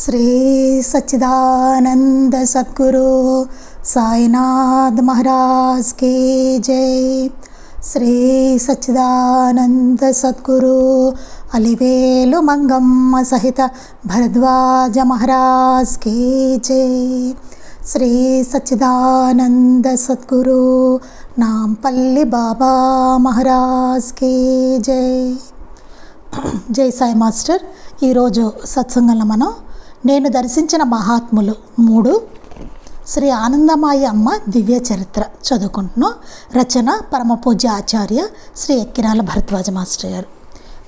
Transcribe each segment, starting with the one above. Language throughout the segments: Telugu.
శ్రీ సచ్చిదానంద సద్గురు సాయినాథ్ మహారాజ్ की जय। శ్రీ సచ్చిదానంద సద్గురు అలివేలు మంగమ్మ సహిత భరద్వాజ మహారాజ్ की जय। శ్రీ సచ్చిదానంద సద్గురు నాంపల్లి బాబా మహారాజ్ की जय। జై సాయి మాస్టర్। ఈరోజు సత్సంగంలో మనం నేను దర్శించిన మహాత్ములు 3 శ్రీ ఆనందమాయి అమ్మ దివ్య చరిత్ర చదువుకుంటున్నాం। రచన పరమ పూజ్య ఆచార్య శ్రీ ఎక్కిరాల భరద్వాజ మాస్టర్ గారు।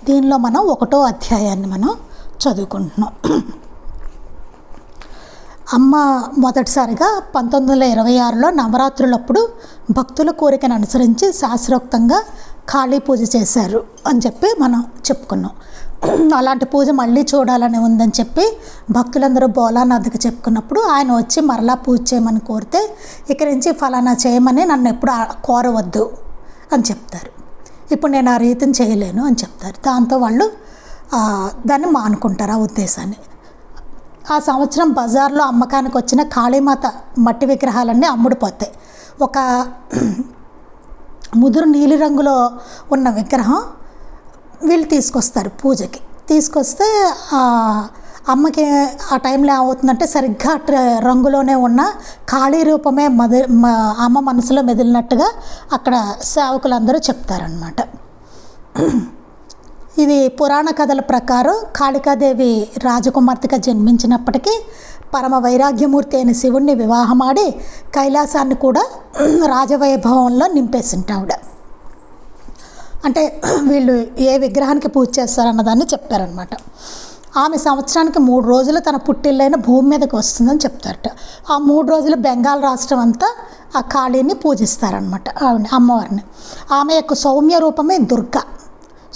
దీనిలో మనం 1వ అధ్యాయాన్ని మనం చదువుకుంటున్నాం। అమ్మ మొదటిసారిగా 1926లో నవరాత్రులప్పుడు భక్తుల కోరికను అనుసరించి శాస్త్రోక్తంగా ఖాళీ పూజ చేశారు అని చెప్పి మనం చెప్పుకున్నాం। అలాంటి పూజ మళ్ళీ చూడాలని ఉందని చెప్పి భక్తులందరూ భోలానాథ్కి చెప్పుకున్నప్పుడు ఆయన వచ్చి మరలా పూజ చేయమని కోరితే ఇక్కడి నుంచి ఫలానా చేయమని నన్ను ఎప్పుడు కోరవద్దు అని చెప్తారు। ఇప్పుడు నేను ఆ రీతిని చేయలేను అని చెప్తారు। దాంతో వాళ్ళు దాన్ని మానుకుంటారు ఆ ఉద్దేశాన్ని। ఆ సంవత్సరం బజార్లో అమ్మకానికి వచ్చిన కాళీమాత మట్టి విగ్రహాలన్నీ అమ్ముడిపోతాయి। ఒక ముదురు నీలిరంగులో ఉన్న విగ్రహం వీళ్ళు తీసుకొస్తారు పూజకి। తీసుకొస్తే అమ్మకి ఆ టైంలో ఏమవుతుందంటే సరిగ్గా రంగులోనే ఉన్న ఖాళీ రూపమే అమ్మ మనసులో మెదిలినట్టుగా అక్కడ సేవకులందరూ చెప్తారనమాట। ఇది పురాణ కథల ప్రకారం కాళికాదేవి రాజకుమార్తెగా జన్మించినప్పటికీ పరమ వైరాగ్యమూర్తి అయిన శివుణ్ణి వివాహమాడి కైలాసాన్ని కూడా రాజవైభవంలో నింపేసింట ఆవిడ। అంటే వీళ్ళు ఏ విగ్రహానికి పూజ చేస్తారన్నదాన్ని చెప్పారనమాట। ఆమె సంవత్సరానికి 3 రోజులు తన పుట్టిల్లైన భూమి మీదకి వస్తుందని చెప్తారట। ఆ 3 రోజులు బెంగాల్ రాష్ట్రం అంతా ఆ కాళీని పూజిస్తారనమాట అమ్మవారిని। ఆమె యొక్క సౌమ్య రూపమే దుర్గా,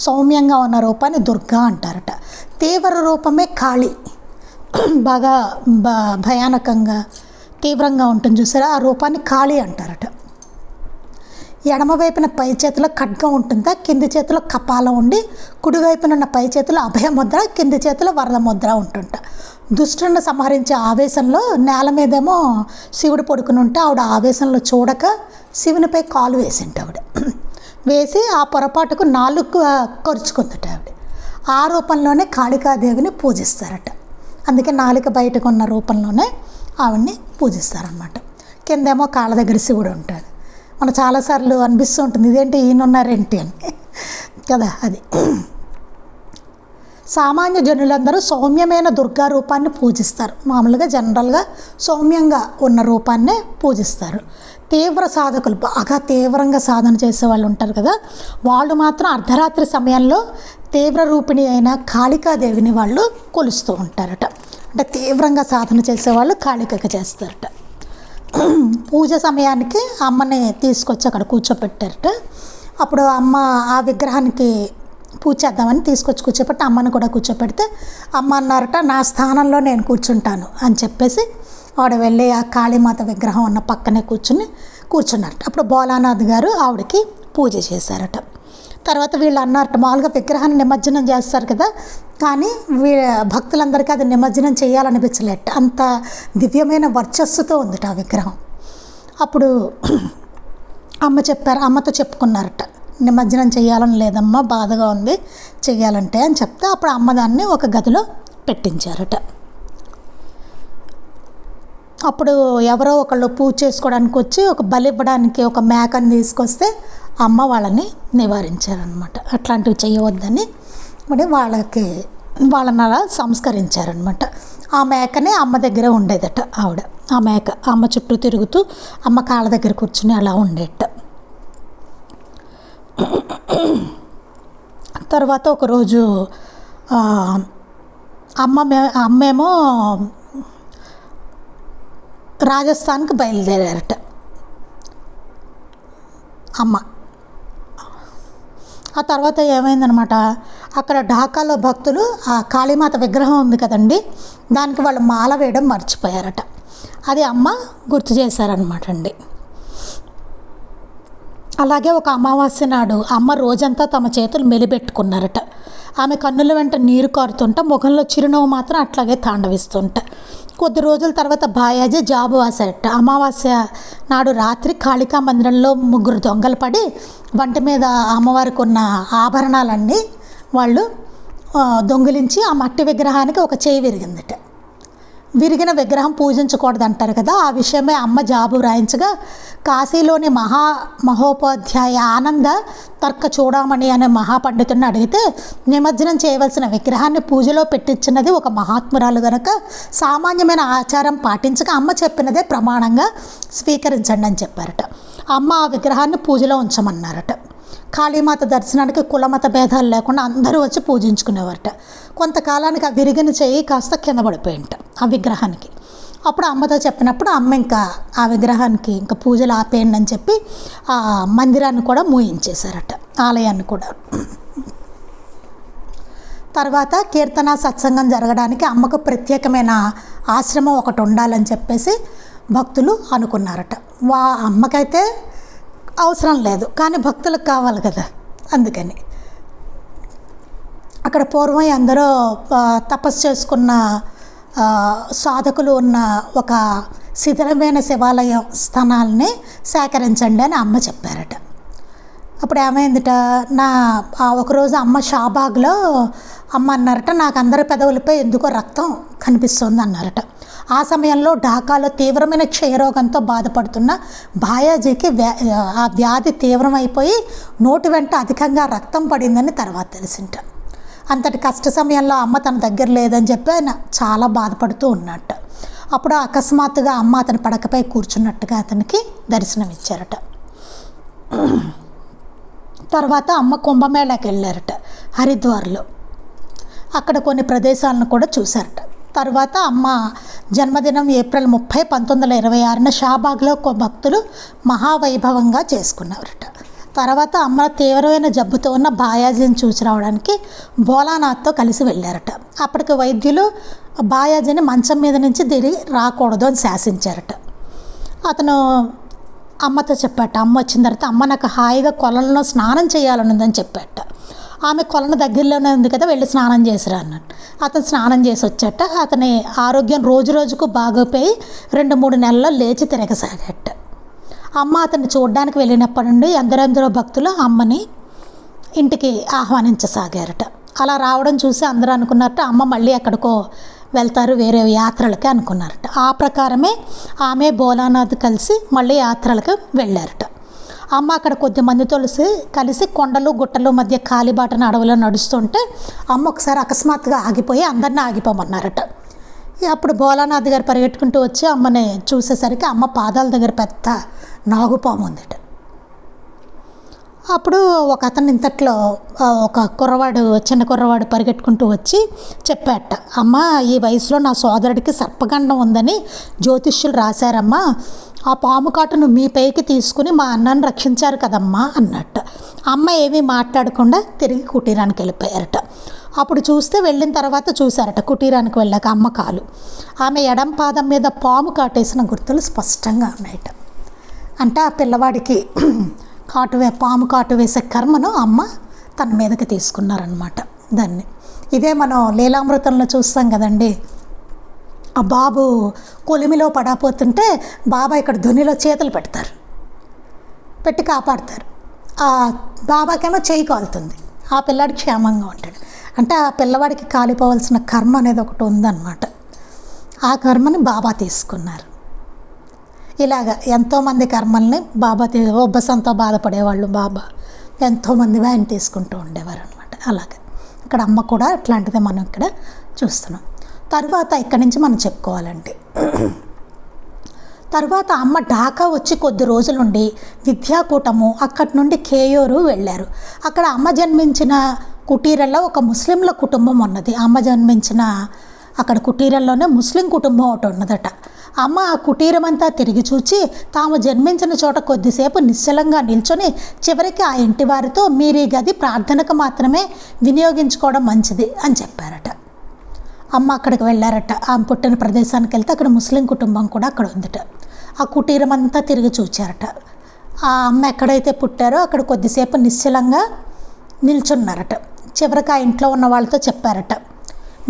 సౌమ్యంగా ఉన్న రూపాన్ని దుర్గా అంటారట। తీవ్ర రూపమే కాళీ, బాగా భయానకంగా తీవ్రంగా ఉంటుంది చూసారా, ఆ రూపాన్ని కాళీ అంటారట। ఎడమవైపున పై చేతిలో ఖడ్గం ఉంటుందా, కింది చేతిలో కపాలం ఉండి కుడివైపున ఉన్న పై చేతిలో అభయముద్ర, కింది చేతిలో వరద ముద్ర ఉంటుంట। దుష్టులను సంహరించే ఆవేశంలో నేల మీదేమో శివుడు పడుకుని ఉంటే ఆవిడ ఆవేశంలో చూడక శివునిపై కాలు వేసింట ఆవిడ। వేసి ఆ పొరపాటుకు 4 ఖర్చుకుందట ఆవిడ। ఆ రూపంలోనే కాళికాదేవిని పూజిస్తారట। అందుకే నాలుక బయటకు ఉన్న రూపంలోనే ఆవిడ్ని పూజిస్తారనమాట। కిందేమో కాళ్ళ దగ్గర శివుడు ఉంటాడు। మనకు చాలాసార్లు అనిపిస్తూ ఉంటుంది ఇదేంటి ఈయనున్నారేంటి అని కదా। అది సామాన్య జనులందరూ సౌమ్యమైన దుర్గా రూపాన్ని పూజిస్తారు। మామూలుగా జనరల్గా సౌమ్యంగా ఉన్న రూపాన్నే పూజిస్తారు। తీవ్ర సాధకులు, బాగా తీవ్రంగా సాధన చేసే వాళ్ళు ఉంటారు కదా, వాళ్ళు మాత్రం అర్ధరాత్రి సమయంలో తీవ్ర రూపిణి అయిన కాళికాదేవిని వాళ్ళు కొలుస్తూ ఉంటారట। అంటే తీవ్రంగా సాధన చేసేవాళ్ళు కాళికగా చేస్తారట। పూజ సమయానికి అమ్మని తీసుకొచ్చి అక్కడ కూర్చోపెట్టారట। అప్పుడు అమ్మ ఆ విగ్రహానికి పూజ చేద్దామని తీసుకొచ్చి కూర్చోపెట్టి అమ్మని కూడా కూర్చోపెడితే అమ్మ అన్నారట నా స్థానంలో నేను కూర్చుంటాను అని చెప్పేసి ఆవిడ వెళ్ళి ఆ కాళీమాత విగ్రహం ఉన్న పక్కనే కూర్చున్నారట। అప్పుడు భోలానాథ్ గారు ఆవిడకి పూజ చేశారట। తర్వాత వీళ్ళు అన్నారట మామూలుగా విగ్రహాన్ని నిమజ్జనం చేస్తారు కదా, కానీ భక్తులందరికీ అది నిమజ్జనం చేయాలనిపించలేట, అంత దివ్యమైన వర్చస్సుతో ఉందిట ఆ విగ్రహం। అప్పుడు అమ్మతో చెప్పుకున్నారట నిమజ్జనం చేయాలని లేదమ్మా, బాధగా ఉంది చెయ్యాలంటే అని చెప్తే అప్పుడు అమ్మ దాన్ని ఒక గదిలో పెట్టించారట। అప్పుడు ఎవరో ఒకళ్ళు పూజ చేసుకోవడానికి వచ్చి ఒక బలి ఇవ్వడానికి ఒక మేకని తీసుకొస్తే అమ్మ వాళ్ళని నివారించారనమాట। అట్లాంటివి చేయవద్దని మరి వాళ్ళని అలా సంస్కరించారనమాట। ఆ మేకనే అమ్మ దగ్గర ఉండేదట ఆవిడ। ఆ మేక అమ్మ చుట్టూ తిరుగుతూ అమ్మ కాళ్ళ దగ్గర కూర్చుని అలా ఉండేట। తర్వాత ఒకరోజు అమ్మేమో రాజస్థాన్కి బయలుదేరారట అమ్మ। ఆ తర్వాత ఏమైందనమాట, అక్కడ ఢాకాలో భక్తులు ఆ కాళీమాత విగ్రహం ఉంది కదండి, దానికి వాళ్ళు మాల వేయడం మర్చిపోయారట। అది అమ్మ గుర్తు చేశారనమాట అండి। అలాగే ఒక అమావాస్య నాడు అమ్మ రోజంతా తమ చేతులు మెలిపెట్టుకున్నారట। ఆమె కన్నుల వెంట నీరు కారుతుంటే ముఖంలో చిరునవ్వు మాత్రం అట్లాగే తాండవిస్తుంటా. కొద్ది రోజుల తర్వాత బాయాజీ జాబు వాసాయట. అమావాస్య నాడు రాత్రి కాళికా మందిరంలో 3 దొంగలు పడి వంటి మీద అమ్మవారికి ఉన్న ఆభరణాలన్నీ వాళ్ళు దొంగిలించి ఆ మట్టి విగ్రహానికి ఒక చేయి విరిగిందట. విరిగిన విగ్రహం పూజించకూడదు అంటారు కదా, ఆ విషయమే అమ్మ జాబు వ్రాయించగా కాశీలోని మహోపాధ్యాయ ఆనంద తర్క చూడమణి అనే మహాపండితుడిని అడిగితే నిమజ్జనం చేయవలసిన విగ్రహాన్ని పూజలో పెట్టించినది ఒక మహాత్మురాలు గనక సామాన్యమైన ఆచారం పాటించక అమ్మ చెప్పినదే ప్రమాణంగా స్వీకరించండి అని చెప్పారట. అమ్మ ఆ విగ్రహాన్ని పూజలో ఉంచమన్నారట. కాళీమాత దర్శనానికి కులమత భేదాలు లేకుండా అందరూ వచ్చి పూజించుకునేవారట. కొంతకాలానికి ఆ విరిగిన చేయి కాస్త కింద పడిపోయింట ఆ విగ్రహానికి. అప్పుడు అమ్మతో చెప్పినప్పుడు అమ్మ ఇంకా ఆ విగ్రహానికి ఇంకా పూజలు ఆపేయండి అని చెప్పి ఆ మందిరాన్ని కూడా మూయించేశారట, ఆలయాన్ని కూడా. తర్వాత కీర్తన సత్సంగం జరగడానికి అమ్మకు ప్రత్యేకమైన ఆశ్రమం ఒకటి ఉండాలని చెప్పేసి భక్తులు అనుకున్నారట. అమ్మకైతే అవసరం లేదు, కానీ భక్తులకు కావాలి కదా, అందుకని అక్కడ పూర్వం అందరూ తపస్సు చేసుకున్న సాధకులు ఉన్న ఒక శిథిలమైన శివాలయ స్థానాలని సేకరించండి అని అమ్మ చెప్పారట. అప్పుడు ఏమైందిట, ఒకరోజు అమ్మ షాబాగ్లో అమ్మ అన్నారట, నాకు అందరి పెదవులపై ఎందుకో రక్తం కనిపిస్తుంది అన్నారట. ఆ సమయంలో ఢాకాలో తీవ్రమైన క్షయరోగంతో బాధపడుతున్న బాయాజీకి ఆ వ్యాధి తీవ్రమైపోయి నోటి వెంట అధికంగా రక్తం పడిందని తర్వాత తెలిసింట. అంతటి కష్ట సమయంలో అమ్మ తన దగ్గర లేదని చెప్పి ఆయన చాలా బాధపడుతూ ఉన్నట్టు. అప్పుడు అకస్మాత్తుగా అమ్మ అతని పడకపై కూర్చున్నట్టుగా అతనికి దర్శనమిచ్చారట. తర్వాత అమ్మ కుంభమేళాకి వెళ్ళారట హరిద్వార్లో. అక్కడ కొన్ని ప్రదేశాలను కూడా చూశారట. తర్వాత అమ్మ జన్మదినం ఏప్రిల్ 30, 1926 షాబాగ్లో భక్తులు మహావైభవంగా చేసుకున్నారట. తర్వాత అమ్మ తీవ్రమైన జబ్బుతో ఉన్న బాయాజీని చూసి రావడానికి భోలానాథ్తో కలిసి వెళ్ళారట. అప్పటికి వైద్యులు బాయాజీని మంచం మీద నుంచి తిరిగి రాకూడదు అని శాసించారట. అతను అమ్మతో చెప్పాట, అమ్మ వచ్చిన తర్వాత అమ్మ నాకు హాయిగా కొలంలో స్నానం చేయాలని ఉందని చెప్పాట. ఆమె కొలను దగ్గరలోనే ఉంది కదా, వెళ్ళి స్నానం చేసిరా అన్నట్టు. అతను స్నానం చేసి వచ్చాట. అతని ఆరోగ్యం రోజు రోజుకు బాగోపోయి 2-3 నెలల్లో లేచి తిరగసాగట. అమ్మ అతన్ని చూడడానికి వెళ్ళినప్పటి నుండి ఎందరెందరో భక్తులు అమ్మని ఇంటికి ఆహ్వానించసాగారట. అలా రావడం చూసి అందరూ అనుకున్నారట అమ్మ మళ్ళీ ఎక్కడికో వెళ్తారు, వేరే యాత్రలకి అనుకున్నారట. ఆ ప్రకారమే ఆమె భోలానాథ్ కలిసి మళ్ళీ యాత్రలకు వెళ్ళారట. అమ్మ అక్కడ కొద్ది మందితో కలిసి కొండలు గుట్టలు మధ్య కాలిబాటన అడవిలో నడుస్తుంటే అమ్మ ఒకసారి అకస్మాత్తుగా ఆగిపోయి అందరినీ ఆగిపోమన్నారట. అప్పుడు భోలానాథ్ గారు పరిగెట్టుకుంటూ వచ్చి అమ్మని చూసేసరికి అమ్మ పాదాల దగ్గర పెద్ద నాగుపాము ఉందట. అప్పుడు ఒక అతను ఇంతట్లో ఒక చిన్న కుర్రవాడు పరిగెట్టుకుంటూ వచ్చి చెప్పాట, అమ్మ ఈ వయసులో నా సోదరుడికి సర్పగండం ఉందని జ్యోతిష్యులు రాశారమ్మా, ఆ పాము కాటును మీ పైకి తీసుకుని మా అన్నను రక్షించారు కదమ్మా అన్నట్టు. అమ్మ ఏమీ మాట్లాడకుండా తిరిగి కుటీరానికి వెళ్ళిపోయారట. అప్పుడు చూస్తే వెళ్ళిన తర్వాత చూశారట కుటీరానికి వెళ్ళాక అమ్మ కాలు, ఆమె ఎడం పాదం మీద పాము కాటేసిన గుర్తులు స్పష్టంగా ఉన్నాయట. అంటే ఆ పిల్లవాడికి పాము కాటు వేసే కర్మను అమ్మ తన మీదకి తీసుకున్నారనమాట దాన్ని. ఇదే మనం లీలామృతంలో చూస్తాం కదండి, ఆ బాబు కొలిమిలో పడపోతుంటే బాబా ఇక్కడ ధునిలో చేతులు పెట్టి కాపాడతారు. ఆ బాబాకేమో చేయి కాలుతుంది, ఆ పిల్లాడికి క్షేమంగా ఉంటాడు. అంటే ఆ పిల్లవాడికి కాలిపోవాల్సిన కర్మ అనేది ఒకటి ఉందన్నమాట. ఆ కర్మని బాబా తీసుకున్నారు. ఇలాగ ఎంతోమంది కర్మల్ని బాబా ఉబ్బసంతో బాధపడేవాళ్ళు బాబా ఎంతోమంది ఆయన తీసుకుంటూ ఉండేవారు అనమాట. అలాగే ఇక్కడ అమ్మ కూడా అట్లాంటిదే మనం ఇక్కడ చూస్తున్నాం. తర్వాత ఇక్కడి నుంచి మనం చెప్పుకోవాలంటే తర్వాత అమ్మ ఢాకా వచ్చి కొద్ది రోజులుండి విద్యాకూటము, అక్కడి నుండి కేయూరు వెళ్ళారు. అక్కడ అమ్మ జన్మించిన కుటీరంలో ఒక ముస్లింల కుటుంబం ఉన్నది. అమ్మ జన్మించిన అక్కడ కుటీరంలోనే ముస్లిం కుటుంబం ఒకటి ఉన్నదట. అమ్మ ఆ కుటీరం అంతా తిరిగి చూచి తాము జన్మించిన చోట కొద్దిసేపు నిశ్చలంగా నిల్చొని చివరికి ఆ ఇంటి వారితో మీరు ఈ గది ప్రార్థనకు మాత్రమే వినియోగించుకోవడం మంచిది అని చెప్పారట. అమ్మ అక్కడికి వెళ్ళారట. ఆమె పుట్టిన ప్రదేశానికి వెళ్తే అక్కడ ముస్లిం కుటుంబం కూడా అక్కడ ఉందట. ఆ కుటీరం అంతా తిరిగి చూచారట. ఆ అమ్మ ఎక్కడైతే పుట్టారో అక్కడ కొద్దిసేపు నిశ్చలంగా నిల్చున్నారట. చివరికి ఆ ఇంట్లో ఉన్న వాళ్ళతో చెప్పారట,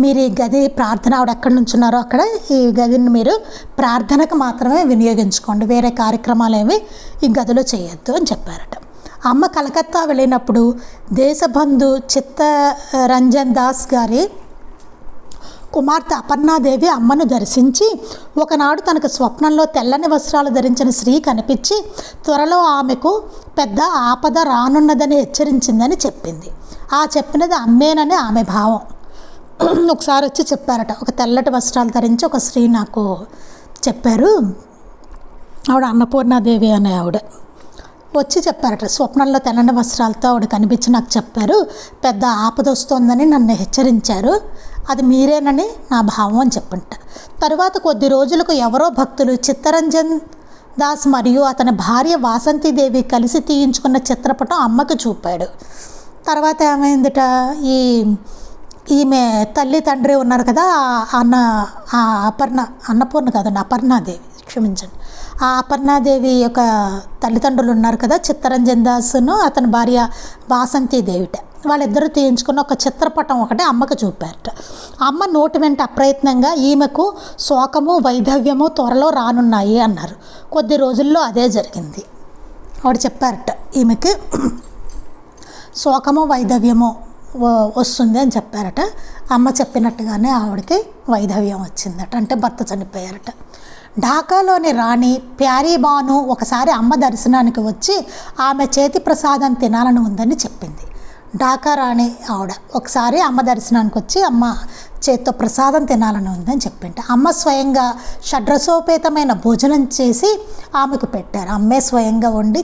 మీరు ఈ గది ప్రార్థన ఆవిడ ఎక్కడి నుంచి ఉన్నారో అక్కడ ఈ గదిని మీరు ప్రార్థనకు మాత్రమే వినియోగించుకోండి, వేరే కార్యక్రమాలు ఏమి ఈ గదిలో చేయొద్దు అని చెప్పారట. అమ్మ కలకత్తా వెళ్ళినప్పుడు దేశబంధు చిత్తరంజన్ దాస్ గారి కుమార్తె అపర్ణాదేవి అమ్మను దర్శించి ఒకనాడు తనకు స్వప్నంలో తెల్లని వస్త్రాలు ధరించిన స్త్రీ కనిపించి త్వరలో ఆమెకు పెద్ద ఆపద రానున్నదని హెచ్చరించిందని చెప్పింది. ఆ చెప్పినది అమ్మేనని ఆమె భావం. ఒకసారి వచ్చి చెప్పారట, ఒక తెల్లటి వస్త్రాలు ధరించి ఒక స్త్రీ నాకు చెప్పారు, ఆవిడ అన్నపూర్ణాదేవి అనే ఆవిడ వచ్చి చెప్పారట, స్వప్నంలో తెల్లని వస్త్రాలతో ఆవిడ కనిపించి నాకు చెప్పారు, పెద్ద ఆపద వస్తుందని నన్ను హెచ్చరించారు, అది మీరేనని నా భావం అని చెప్పంట. తరువాత కొద్ది రోజులకు ఎవరో భక్తులు చిత్తరంజన్ దాస్ మరియు అతని భార్య వాసంతీదేవి కలిసి తీయించుకున్న చిత్రపటం అమ్మకు చూపాడు. తర్వాత ఏమైందిట, ఈమె తల్లి తండ్రి ఉన్నారు కదా, అన్నపూర్ణ కాదండి, అపర్ణాదేవి, క్షమించండి, ఆ అపర్ణాదేవి యొక్క తల్లిదండ్రులు ఉన్నారు కదా, చిత్తరంజన్ దాస్ను అతని భార్య వాసంతీదేవిట, వాళ్ళిద్దరూ తీయించుకున్న ఒక చిత్రపటం ఒకటి అమ్మకు చూపారట. అమ్మ నోటి వెంట అప్రయత్నంగా ఈమెకు శోకము వైధవ్యము త్వరలో రానున్నాయి అన్నారు. కొద్ది రోజుల్లో అదే జరిగింది. ఆవిడ చెప్పారట, ఈమెకి శోకము వైధవ్యము వస్తుంది అని చెప్పారట. అమ్మ చెప్పినట్టుగానే ఆవిడకి వైధవ్యం వచ్చిందట, అంటే భర్త చనిపోయారట. ఢాకాలోని రాణి ప్యారీబాను ఒకసారి అమ్మ దర్శనానికి వచ్చి ఆమె చేతి ప్రసాదం తినాలని ఉందని చెప్పింది. ఢాకా రాణి ఆవిడ ఒకసారి అమ్మ దర్శనానికి వచ్చి అమ్మ చేత్తో ప్రసాదం తినాలని ఉందని చెప్పింట. అమ్మ స్వయంగా షడ్రసోపేతమైన భోజనం చేసి ఆమెకు పెట్టారు. అమ్మే స్వయంగా వండి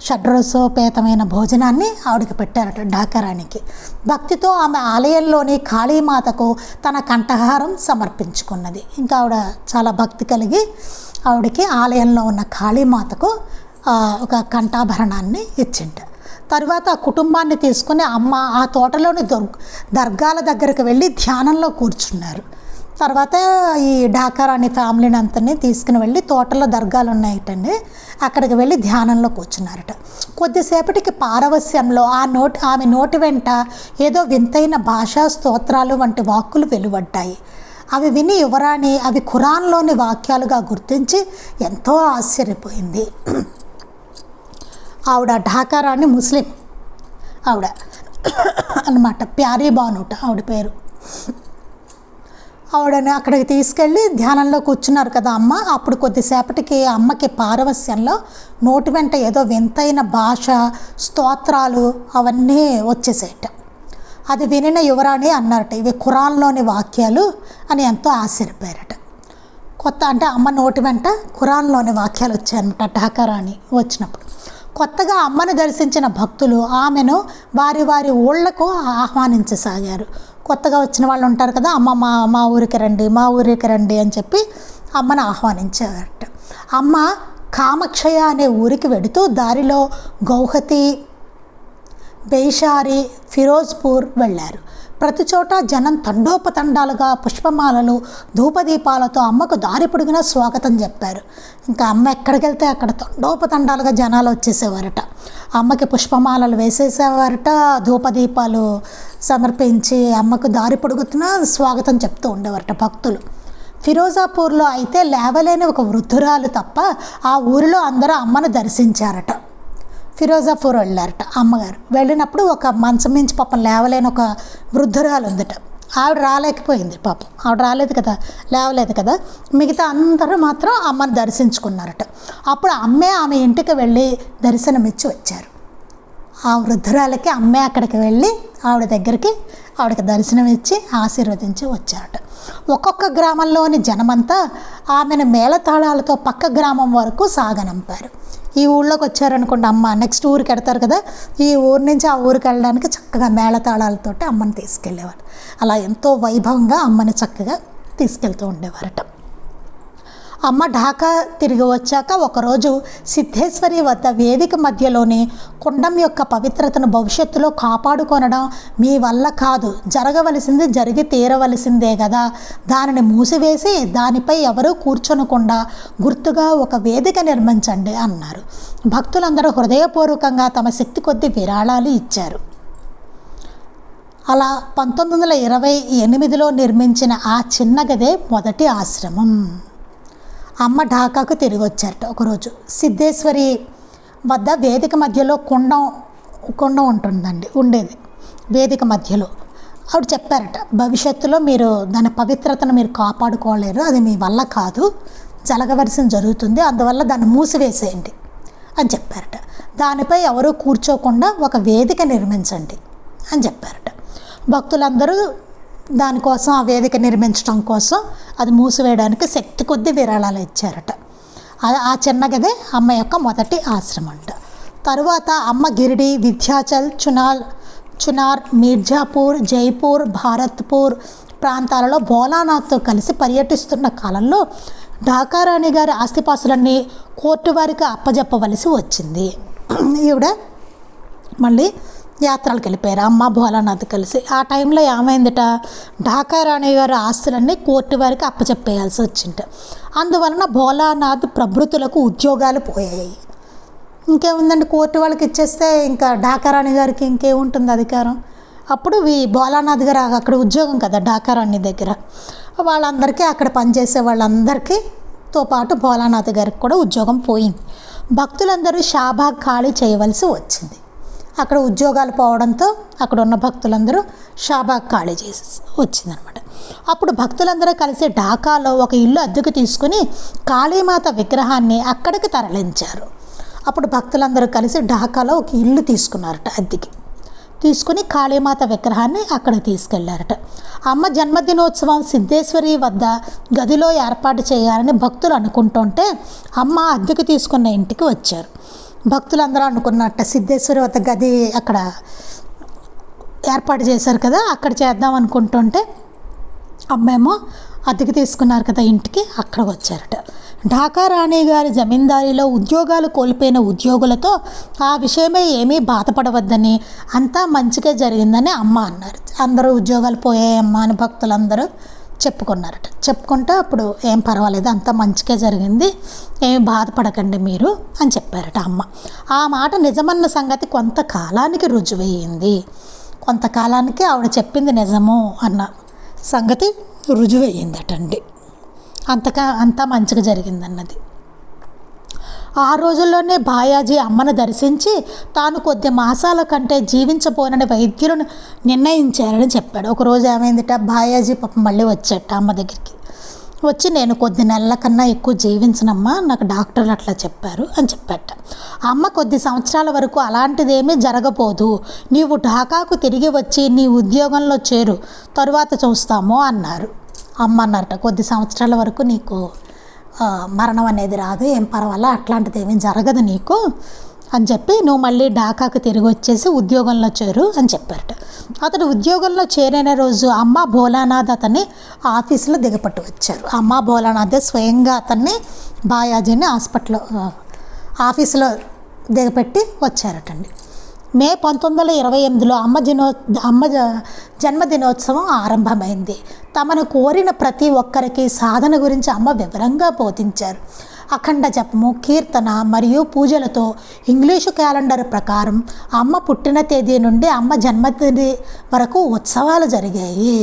షడ్రసోపేతమైన భోజనాన్ని ఆవిడకి పెట్టారట ఢాకా రాణికి. భక్తితో ఆమె ఆలయంలోని కాళీమాతకు తన కంఠహారం సమర్పించుకున్నది. ఇంకా ఆవిడ చాలా భక్తి కలిగి ఆవిడకి ఆలయంలో ఉన్న కాళీమాతకు ఒక కంఠాభరణాన్ని ఇచ్చింట. తరువాత ఆ కుటుంబాన్ని తీసుకుని అమ్మ ఆ తోటలోని దర్గాల దగ్గరికి వెళ్ళి ధ్యానంలో కూర్చున్నారు. తర్వాత ఈ ఢాకా రాణి ఫ్యామిలీని అంతని తీసుకుని వెళ్ళి తోటలో దర్గాలు ఉన్నాయటండి, అక్కడికి వెళ్ళి ధ్యానంలో కూర్చున్నారట. కొద్దిసేపటికి పారవస్యంలో ఆమె నోటి వెంట ఏదో వింతైన భాషా స్తోత్రాలు వంటి వాక్కులు వెలువడ్డాయి. అవి విని యువరాణి అవి ఖురాన్లోని వాక్యాలుగా గుర్తించి ఎంతో ఆశ్చర్యపోయింది. ఆవిడ ఢాకా రాణి ముస్లిం ఆవిడ అన్నమాట, ప్యారీబానుట ఆవిడ పేరు. ఆవిడని అక్కడికి తీసుకెళ్ళి ధ్యానంలో కూర్చున్నారు కదా అమ్మ. అప్పుడు కొద్దిసేపటికి అమ్మకి పారవస్యంలో నోటి వెంట ఏదో వింతైన భాష స్తోత్రాలు అవన్నీ వచ్చేసేట. అది వినిన యువరాణి అన్నారట, ఇవి ఖురాన్లోని వాక్యాలు అని ఎంతో ఆశ్చర్యపోయారట. అంటే అమ్మ నోటి వెంట ఖురాన్లోని వాక్యాలు వచ్చాయన్నమాట ఢాకా రాణి వచ్చినప్పుడు. కొత్తగా అమ్మను దర్శించిన భక్తులు ఆమెను వారి వారి ఊళ్ళకు ఆహ్వానించసాగారు. కొత్తగా వచ్చిన వాళ్ళు ఉంటారు కదా, అమ్మ మా ఊరికి రండి, మా ఊరికి రండి అని చెప్పి అమ్మను ఆహ్వానించారట. అమ్మ కామక్షయ అనే ఊరికి వెడుతూ దారిలో గౌహతి, బేషారి, ఫిరోజ్పూర్ వెళ్ళారు. ప్రతి చోట జనం తండోపతండాలుగా పుష్పమాలలు ధూపదీపాలతో అమ్మకు దారి పొడిగిన స్వాగతం చెప్పారు. ఇంకా అమ్మ ఎక్కడికి వెళ్తే అక్కడ తండోపతండాలుగా జనాలు వచ్చేసేవారట. అమ్మకి పుష్పమాలలు వేసేసేవారట, ధూపదీపాలు సమర్పించి అమ్మకు దారి పొడుగుతున్న స్వాగతం చెప్తూ ఉండేవారట భక్తులు. ఫిరోజాపూర్లో అయితే లేవలేని ఒక వృద్ధురాలు తప్ప ఆ ఊరిలో అందరూ అమ్మను దర్శించారట. ఫిరోజాపూర్ వెళ్ళారట అమ్మగారు. వెళ్ళినప్పుడు ఒక మంచం మించి పాపం లేవలేని ఒక వృద్ధురాలు ఉందట. ఆవిడ రాలేకపోయింది పాపం, ఆవిడ రాలేదు కదా, లేవలేదు కదా. మిగతా అందరూ మాత్రం అమ్మని దర్శించుకున్నారట. అప్పుడు అమ్మే ఆమె ఇంటికి వెళ్ళి దర్శనమిచ్చి వచ్చారు. ఆ వృద్ధురాలకి అమ్మే అక్కడికి వెళ్ళి ఆవిడ దగ్గరికి ఆవిడకి దర్శనం ఇచ్చి ఆశీర్వదించి వచ్చారట. ఒక్కొక్క గ్రామంలోని జనమంతా ఆమెను మేళతాళాలతో పక్క గ్రామం వరకు సాగనంపారు. ఈ ఊళ్ళోకి వచ్చారనుకోండి అమ్మ, నెక్స్ట్ ఊరికి వెడతారు కదా, ఈ ఊరి నుంచి ఆ ఊరికి వెళ్ళడానికి చక్కగా మేళతాళాలతోటి అమ్మని తీసుకెళ్ళేవారు. అలా ఎంతో వైభవంగా అమ్మని చక్కగా తీసుకెళ్తూ ఉండేవారట. అమ్మ ఢాకా తిరిగి వచ్చాక ఒకరోజు సిద్ధేశ్వరి వద్ద వేదిక మధ్యలోని కుండం యొక్క పవిత్రతను భవిష్యత్తులో కాపాడుకొనడం మీ వల్ల కాదు, జరగవలసింది జరిగి తీరవలసిందే కదా, దానిని మూసివేసి దానిపై ఎవరూ కూర్చొనకుండా గుర్తుగా ఒక వేదిక నిర్మించండి అన్నారు. భక్తులందరూ హృదయపూర్వకంగా తమ శక్తి కొద్దీ విరాళాలు ఇచ్చారు. అలా 1928లో నిర్మించిన ఆ చిన్న గదే మొదటి ఆశ్రమం. అమ్మ ఢాకాకు తిరిగి వచ్చారట. ఒకరోజు సిద్ధేశ్వరి వద్ద వేదిక మధ్యలో కుండం ఉంటుందండి, ఉండేది వేదిక మధ్యలో. ఆవిడ చెప్పారట, భవిష్యత్తులో మీరు దాని పవిత్రతను మీరు కాపాడుకోలేరు, అది మీ వల్ల కాదు, జరగవలసిన జరుగుతుంది, అందువల్ల దాన్ని మూసివేసేయండి అని చెప్పారట. దానిపై ఎవరూ కూర్చోకుండా ఒక వేదిక నిర్మించండి అని చెప్పారట. భక్తులందరూ దానికోసం, ఆ వేదిక నిర్మించడం కోసం, అది మూసివేయడానికి శక్తి కొద్దీ విరాళాలు ఇచ్చారట. ఆ చిన్న గదే అమ్మ యొక్క మొదటి ఆశ్రమం అంట. తరువాత అమ్మ గిరిడి, వింధ్యాచల్, చునార్, మీర్జాపూర్, జైపూర్, భారత్పూర్ ప్రాంతాలలో భోలానాథ్తో కలిసి పర్యటిస్తున్న కాలంలో ఢాకా రాణి గారి ఆస్తిపాస్తులన్నీ కోర్టు వారికి అప్పజెప్పవలసి వచ్చింది. ఈవిడ మళ్ళీ యాత్రలకు వెళ్ళిపోయారు అమ్మ భోలానాథ్ కలిసి. ఆ టైంలో ఏమైందట, ఢాకా రాణి గారి ఆస్తులన్నీ కోర్టు వారికి అప్పచెప్పేయాల్సి వచ్చింట. అందువలన భోలానాథ్ ప్రభృతులకు ఉద్యోగాలు పోయాయి. ఇంకేముందండి, కోర్టు వాళ్ళకి ఇచ్చేస్తే ఇంకా ఢాకా రాణి గారికి ఇంకేముంటుంది అధికారం. అప్పుడు భోలానాథ్ గారు అక్కడ ఉద్యోగం కదా ఢాకా రాణి దగ్గర, వాళ్ళందరికీ అక్కడ పనిచేసే వాళ్ళందరికీతో పాటు భోలానాథ్ గారికి కూడా ఉద్యోగం పోయింది. భక్తులందరూ షాబాగ్ ఖాళీ చేయవలసి వచ్చింది. అక్కడ ఉద్యోగాలు పోవడంతో అక్కడ ఉన్న భక్తులందరూ షాబాగ్ ఖాళీ చేసి వచ్చిందనమాట. అప్పుడు భక్తులందరూ కలిసి ఢాకాలో ఒక ఇల్లు అద్దెకు తీసుకుని కాళీమాత విగ్రహాన్ని అక్కడికి తరలించారు. అప్పుడు భక్తులందరూ కలిసి ఢాకాలో ఒక ఇల్లు తీసుకున్నారట, అద్దెకి తీసుకుని కాళీమాత విగ్రహాన్ని అక్కడికి తీసుకెళ్లారట. అమ్మ జన్మదినోత్సవం సిద్ధేశ్వరి వద్ద గదిలో ఏర్పాటు చేయాలని భక్తులు అనుకుంటుంటే అమ్మ అద్దెకు తీసుకున్న ఇంటికి వచ్చారు. భక్తులందరూ అనుకున్నట్ట సిద్ధేశ్వరి వద్ద గది అక్కడ ఏర్పాటు చేశారు కదా, అక్కడ చేద్దాం అనుకుంటుంటే అమ్మేమో అద్దెకి తీసుకున్నారు కదా ఇంటికి, అక్కడ వచ్చారట. ఢాకా రాణి గారి జమీందారీలో ఉద్యోగాలు కోల్పోయిన ఉద్యోగులతో ఆ విషయమే ఏమీ బాధపడవద్దని, అంతా మంచిగా జరిగిందని అమ్మ అన్నారు. అందరూ ఉద్యోగాలు పోయాయమ్మా అని భక్తులందరూ చెప్పుకున్నారట. చెప్పుకుంటే అప్పుడు ఏం పర్వాలేదు, అంతా మంచిగా జరిగింది, ఏమి బాధపడకండి మీరు అని చెప్పారట అమ్మ. ఆ మాట నిజమన్న సంగతి కొంతకాలానికి రుజువయ్యింది. కొంతకాలానికి ఆవిడ చెప్పింది నిజము అన్న సంగతి రుజువయ్యిందటండి. అంతా మంచిగా జరిగిందన్నది. ఆ రోజుల్లోనే బాయాజీ అమ్మను దర్శించి తాను కొద్ది మాసాల కంటే జీవించబోనని వైద్యులను నిర్ణయించారని చెప్పాడు. ఒకరోజు ఏమైందిట, బాయాజీ పాపం మళ్ళీ వచ్చాట అమ్మ దగ్గరికి. వచ్చి నేను కొద్ది నెలల కన్నా ఎక్కువ జీవించనమ్మా, నాకు డాక్టర్లు అట్లా చెప్పారు అని చెప్పాట. అమ్మ కొద్ది సంవత్సరాల వరకు అలాంటిదేమీ జరగబోదు, నీవు ఢాకాకు తిరిగి వచ్చి నీ ఉద్యోగంలో చేరు, తరువాత చూస్తాము అన్నారు. అమ్మ అన్నారట, కొద్ది సంవత్సరాల వరకు నీకు మరణం అనేది రాదు, ఏం పర్వాలా, అట్లాంటిది ఏమీ జరగదు నీకు అని చెప్పి నువ్వు మళ్ళీ ఢాకాకు తిరిగి వచ్చేసి ఉద్యోగంలో చేరు అని చెప్పారట. అతడు ఉద్యోగంలో చేరిన రోజు అమ్మ భోలానాథ్ అతన్ని ఆఫీసులో దిగపట్టు వచ్చారు. అమ్మ భోలానాథ్ స్వయంగా అతన్ని బాయాజీని ఆఫీసులో దిగపెట్టి వచ్చారటండి. మే 1928లో అమ్మ జన్మదినోత్సవం ఆరంభమైంది. తమను కోరిన ప్రతి ఒక్కరికి సాధన గురించి అమ్మ వివరంగా బోధించారు. అఖండ జపము, కీర్తన మరియు పూజలతో ఇంగ్లీషు క్యాలెండర్ ప్రకారం అమ్మ పుట్టిన తేదీ నుండి అమ్మ జన్మదిన వరకు ఉత్సవాలు జరిగాయి.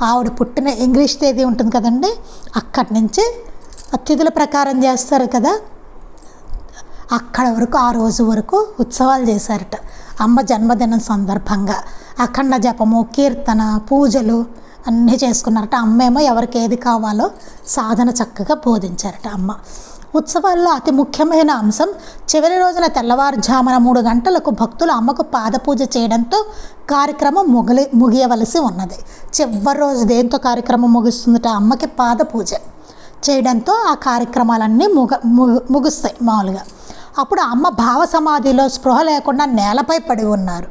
ఆవిడ పుట్టిన ఇంగ్లీష్ తేదీ ఉంటుంది కదండి, అక్కడి నుంచి తిథుల ప్రకారం చేస్తారు కదా, అక్కడ వరకు ఆ రోజు వరకు ఉత్సవాలు చేశారట అమ్మ జన్మదినం సందర్భంగా. అఖండ జపము, కీర్తన, పూజలు అన్నీ చేసుకున్నారట. అమ్మేమో ఎవరికి ఏది కావాలో సాధన చక్కగా బోధించారట అమ్మ. ఉత్సవాల్లో అతి ముఖ్యమైన అంశం చివరి రోజున తెల్లవారుజామున 3 గంటలకు భక్తులు అమ్మకు పాదపూజ చేయడంతో కార్యక్రమం ముగియవలసి ఉన్నది. చివరి రోజు దేంతో కార్యక్రమం ముగుస్తుందట, అమ్మకి పాదపూజ చేయడంతో ఆ కార్యక్రమాలన్నీ ముగుస్తాయి మామూలుగా. అప్పుడు అమ్మ భావ సమాధిలో స్పృహ లేకుండా నేలపై పడి ఉన్నారు.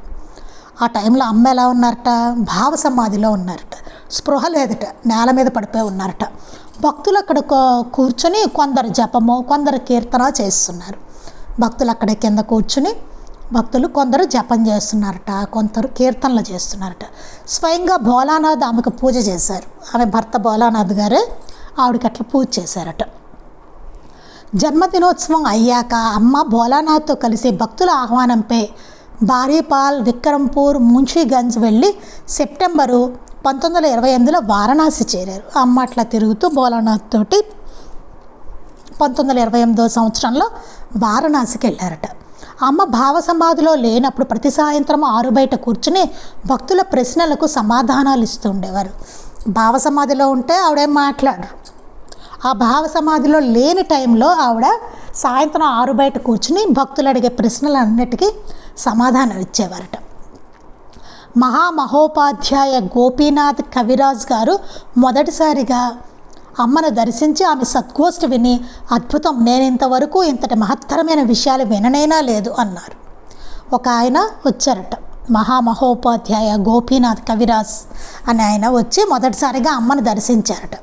ఆ టైంలో అమ్మ ఎలా ఉన్నారట, భావ సమాధిలో ఉన్నారట, స్పృహ లేదట, నేల మీద పడిపోయి ఉన్నారట. భక్తులు అక్కడ కూర్చొని కొందరు జపము, కొందరు కీర్తన చేస్తున్నారు. భక్తులు అక్కడ కింద కూర్చుని కొందరు జపం చేస్తున్నారట, కొందరు కీర్తనలు చేస్తున్నారట. స్వయంగా భోలానాథ్ ఆమెకు పూజ చేశారు. ఆమె భర్త భోలానాథ్ గారే ఆవిడకి అట్లా పూజ చేశారట. జన్మదినోత్సవం అయ్యాక అమ్మ భోలానాథ్తో కలిసి భక్తుల ఆహ్వానంపై బారీపాల్, విక్రమ్పూర్, మున్షీగంజ్ వెళ్ళి సెప్టెంబరు 1928లో వారణాసి చేరారు. అమ్మ అట్లా తిరుగుతూ భోలానాథ్ తోటి 1928 సంవత్సరంలో వారణాసికి వెళ్ళారట. అమ్మ భావ సమాధిలో లేనప్పుడు ప్రతి సాయంత్రం ఆరు బయట కూర్చుని భక్తుల ప్రశ్నలకు సమాధానాలు ఇస్తూ ఉండేవారు. భావ సమాధిలో ఉంటే ఆవిడేం మాట్లాడరు. ఆ భావ సమాధిలో లేని టైంలో ఆవిడ సాయంత్రం ఆరు బయట కూర్చుని భక్తులు అడిగే ప్రశ్నలన్నిటికీ సమాధానం ఇచ్చేవారట. మహామహోపాధ్యాయ గోపీనాథ్ కవిరాజ్ గారు మొదటిసారిగా అమ్మను దర్శించి ఆమె సద్గోష్ఠి విని, అద్భుతం, నేను ఇంతవరకు ఇంతటి మహత్తరమైన విషయాలు విననేనా లేదు అన్నారు. ఒక ఆయన వచ్చారట, మహామహోపాధ్యాయ గోపీనాథ్ కవిరాజ్ అనే ఆయన వచ్చి మొదటిసారిగా అమ్మను దర్శించారట.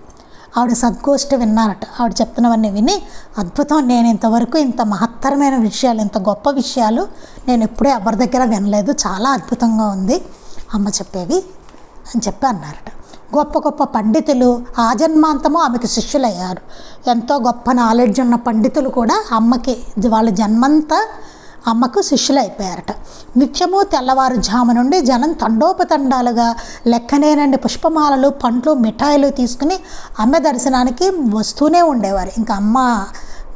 ఆవిడ సద్గోష్ఠి విన్నారట. ఆవిడ చెప్తున్నవన్నీ విని, అద్భుతం, నేను ఇంతవరకు ఇంత మహత్తరమైన విషయాలు, ఇంత గొప్ప విషయాలు నేను ఎప్పుడూ ఎవరి దగ్గర వినలేదు, చాలా అద్భుతంగా ఉంది అమ్మ చెప్పేవి అని చెప్పి అన్నారట. గొప్ప గొప్ప పండితులు ఆజన్మాంతము ఆమెకు శిష్యులయ్యారు. ఎంతో గొప్ప నాలెడ్జ్ ఉన్న పండితులు కూడా అమ్మకి వాళ్ళ జన్మంతా అమ్మకు శిష్యులైపోయారట. నిత్యము తెల్లవారుజాము నుండి జనం తండోపతండాలుగా లెక్కనేనండి పుష్పమాలలు, పండ్లు, మిఠాయిలు తీసుకుని అమ్మ దర్శనానికి వస్తూనే ఉండేవారు. ఇంకా అమ్మ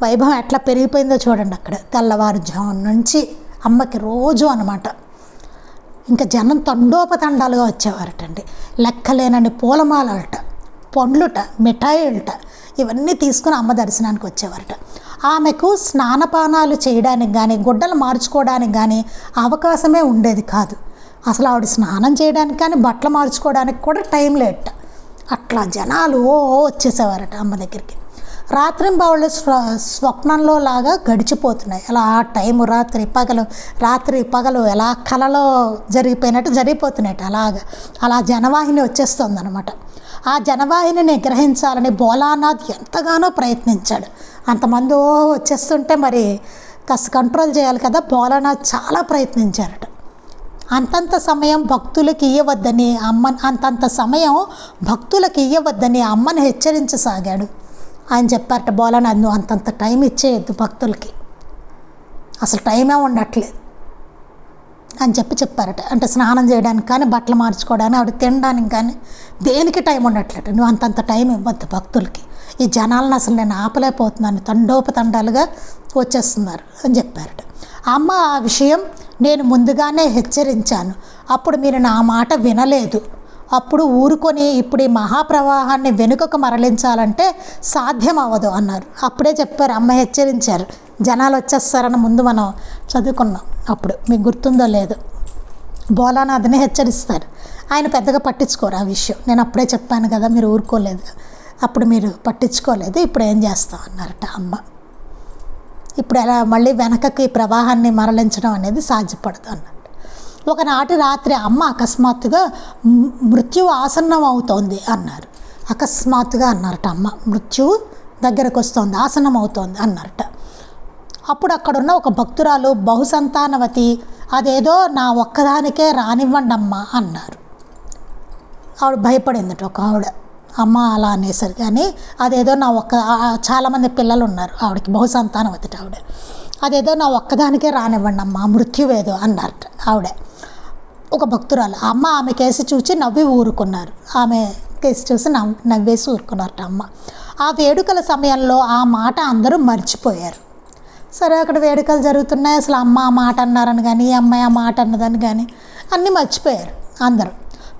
వైభవం ఎట్లా పెరిగిపోయిందో చూడండి. అక్కడ తెల్లవారుజాము నుంచి అమ్మకి రోజు అనమాట ఇంకా జనం తండోపతండాలుగా వచ్చేవారటండి. లెక్కలేనని పూలమాలట, పండ్లుట, మిఠాయిలుట ఇవన్నీ తీసుకుని అమ్మ దర్శనానికి వచ్చేవారట. ఆమెకు స్నానపానాలు చేయడానికి కానీ గుడ్డలు మార్చుకోవడానికి కానీ అవకాశమే ఉండేది కాదు. అసలు ఆవిడ స్నానం చేయడానికి కానీ బట్టలు మార్చుకోవడానికి కూడా టైం లేట. అట్లా జనాలు వచ్చేసేవారట అమ్మ దగ్గరికి. రాత్రింబవళ్ళు స్వప్నంలో లాగా గడిచిపోతున్నాయి. అలా ఆ టైము రాత్రి పగలు ఎలా కలలో జరిగిపోయినట్టు జరిగిపోతున్నాయి. అలా జనవాహిని వచ్చేస్తుంది అనమాట. ఆ జనవాహిని గ్రహించాలని భోలానాథ్ ఎంతగానో ప్రయత్నించాడు. అంతమంది వచ్చేస్తుంటే మరి కాస్త కంట్రోల్ చేయాలి కదా. భోలానాథ్ చాలా ప్రయత్నించారట. అంతంత సమయం భక్తులకి ఇవ్వవద్దని అమ్మని హెచ్చరించసాగాడు. ఆయన చెప్పారట, భోలానాథ్ నువ్వు అంతంత టైం ఇచ్చేయద్దు భక్తులకి, అసలు టైమే ఉండట్లేదు అని చెప్పారట. అంటే స్నానం చేయడానికి కానీ బట్టలు మార్చుకోవడానికి ఆవిడ తినడానికి కానీ దేనికి టైం ఉండట్లేదు. నువ్వు అంతంత టైం ఇవ్వద్దు భక్తులకి, ఈ జనాలను అసలు నేను ఆపలేకపోతున్నాను, తండోపతండాలుగా వచ్చేస్తున్నారు అని చెప్పారట. అమ్మ ఆ విషయం నేను ముందుగానే హెచ్చరించాను, అప్పుడు మీరు నా మాట వినలేదు, అప్పుడు ఊరుకొని ఇప్పుడు ఈ మహాప్రవాహాన్ని వెనుకకు మరలించాలంటే సాధ్యం అవ్వదు అన్నారు. అప్పుడే చెప్పారు, అమ్మ హెచ్చరించారు, జనాలు వచ్చేస్తారని ముందు మనం చదువుకున్నాం. అప్పుడు మీకు గుర్తుందో లేదు, భోలానాథ్ని హెచ్చరిస్తారు. ఆయన పెద్దగా పట్టించుకోరు ఆ విషయం. నేను అప్పుడే చెప్పాను కదా, మీరు ఊరుకోలేదు, అప్పుడు మీరు పట్టించుకోలేదు, ఇప్పుడు ఏం చేస్తాం అన్నారట అమ్మ. ఇప్పుడు ఎలా మళ్ళీ వెనకకి ప్రవాహాన్ని మరలించడం అనేది సాధ్యపడదు అన్నట్టు. ఒకనాటి రాత్రి అమ్మ అకస్మాత్తుగా మృత్యువు ఆసన్నం అవుతోంది అన్నారు. అకస్మాత్తుగా అన్నారట అమ్మ, మృత్యువు దగ్గరకు వస్తుంది, ఆసన్నం అవుతోంది అన్నారట. అప్పుడు అక్కడున్న ఒక భక్తురాలు బహుసంతానవతి, అదేదో నా ఒక్కదానికే రానివ్వండి అమ్మ అన్నారు. ఆవిడ భయపడిందట. ఒక ఆవిడ అమ్మ అలా అనేసరికి, కానీ అదేదో చాలామంది పిల్లలు ఉన్నారు ఆవిడకి, బహుసంతానవతి ఆవిడ, అదేదో నా ఒక్కదానికే రానివ్వండి అమ్మ, మృత్యువేదో అన్నారట ఆవిడ. ఒక భక్తురాలు అమ్మ ఆమె కేసి చూసి నవ్వి ఊరుకున్నారు. ఆమె కేసి చూసి నవ్వేసి ఊరుకున్నారట అమ్మ. ఆ వేడుకల సమయంలో ఆ మాట అందరూ మర్చిపోయారు. సరే, అక్కడ వేడుకలు జరుగుతున్నాయి, అసలు అమ్మ ఆ మాట అన్నారని కానీ ఈ అమ్మాయి ఆ మాట అన్నదని కానీ అన్నీ మర్చిపోయారు అందరూ.